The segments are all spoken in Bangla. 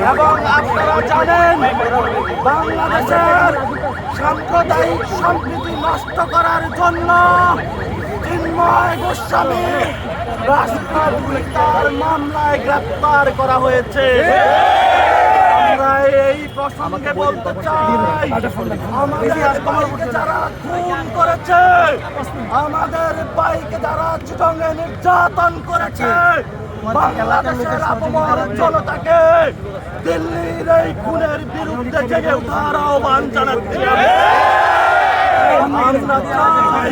এবং আপনারা জানেন বাংলাদেশের সাম্প্রদায়িক সম্প্রীতি নষ্ট করার জন্য চিন্ময় গোস্বামী রাষ্ট্রদ্রোহিতার মামলায় গ্রেপ্তার করা হয়েছে। আমরা এই প্রসঙ্গে বলতে চাই, আমাদের বাইকে যারা খুন করেছে, আমাদের বাইকে যারা চিটংয়ে নির্যাতন করেছে, বাংলাদেশের আপামর জনতাকে দিল্লির এই খুনের বিরুদ্ধে জেগে ওঠার আহ্বান জানাচ্ছি। আমরা চাই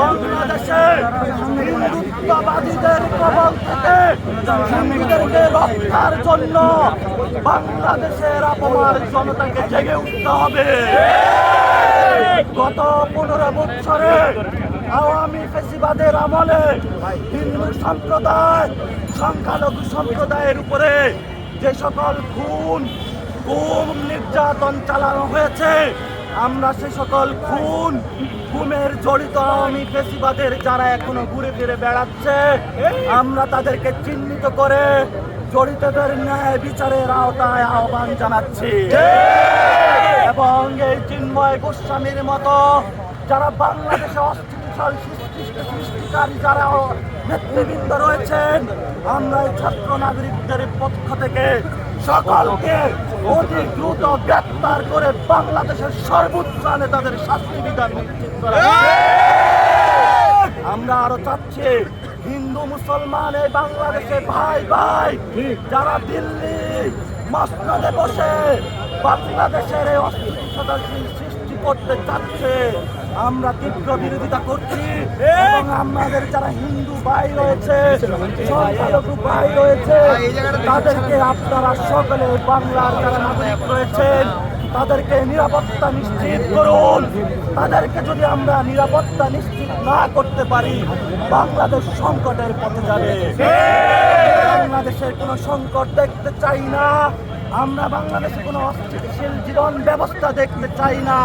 বাংলাদেশে হিন্দুত্ববাদীদের কবল থেকে হিন্দুদেরকে রক্ষার জন্য বাংলাদেশের আপামর জনতাকে জেগে উঠতে হবে। গত 15 বছরে আওয়ামী ফ্যাসিবাদের আমলে হিন্দু সম্প্রদায় সংখ্যালঘু সম্প্রদায়ের উপরে যে সকল খুন নির্যাতন চালানো হয়েছে, আমরা সে সকল খুনের জড়িত আওয়ামী ফ্যাসিবাদের যারা এখনো ঘুরে ফিরে বেড়াচ্ছে, আমরা তাদেরকে চিহ্নিত করে জড়িতদের ন্যায় বিচারের আওতায় আহ্বান জানাচ্ছি। এবং এই চিন্ময় গোস্বামীর মতো যারা বাংলাদেশে অস্থিতিশীল সৃষ্টিকারী যারা নেতৃবৃন্দ রয়েছেন, আমরা এই ছাত্র নাগরিকদের পক্ষ থেকে সকলকে অতি দ্রুত গ্রেপ্তার করে বাংলাদেশের সর্বোচ্চ নেতাদের শাস্তি বিধান নিশ্চিত করা। আমরা আরো চাচ্ছি হিন্দু মুসলমান এই বাংলাদেশে ভাই ভাই যারা দিল্লি মসনদে বসে বাংলাদেশের এই অস্থিতিশীল সৃষ্টি করতে চাচ্ছে, আমরা তীব্র বিরোধিতা করছি। এবং আমাদের যারা হিন্দু ভাই রয়েছে, সংখ্যালঘু ভাই রয়েছে, তাদেরকে আপনারা সকলে বাংলার যারা নাগরিক রয়েছেন তাদেরকে নিরাপত্তা নিশ্চিত করুন। তাদেরকে যদি আমরা নিরাপত্তা নিশ্চিত না করতে পারি, বাংলাদেশ সংকটের পথে যাবে। বাংলাদেশের কোনো সংকট দেখতে চাই না, আমরা বাংলাদেশে কোনো অস্থিতিশীল জীবন ব্যবস্থা দেখতে চাই না।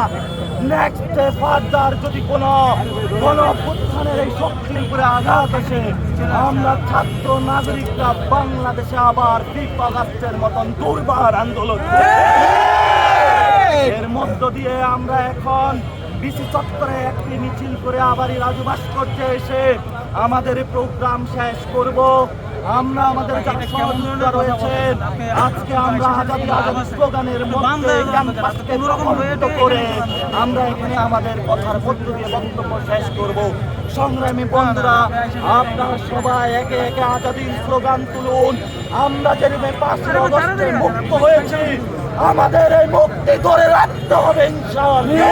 নেক্সট ফার্দার যদি কোনো গণঅভ্যুত্থানের এই শক্তির উপরে আঘাত আসে, আমরা ছাত্র নাগরিকরা বাংলাদেশে আবার 5 আগস্টের মতন দুর্বার আন্দোলন, এর মধ্য দিয়ে আমরা এখন বিসি চত্বরে একটি মিছিল করে আবারই রাজু ভাস্কর্যে এসে আমাদের প্রোগ্রাম শেষ করব। আমরা আমাদের যারা সহযোগিতা রয়েছেন, আজকে আমরা আজাদি আজাদি স্লোগানের মধ্যে ক্যাম্পাসকে প্রকম্পিত করে আমরা এখানে আমাদের কথার মধ্য দিয়ে বক্তব্য শেষ করব। সংগ্রামী বন্ধুরা, আপনারা সবাই একে একে আজাদির স্লোগান তুলুন। আমরা যেভাবে 5 আগস্টে মুক্ত হয়েছি, আমাদের এই মুক্তি ধরে রাখতে হবে ইনশাআল্লাহ।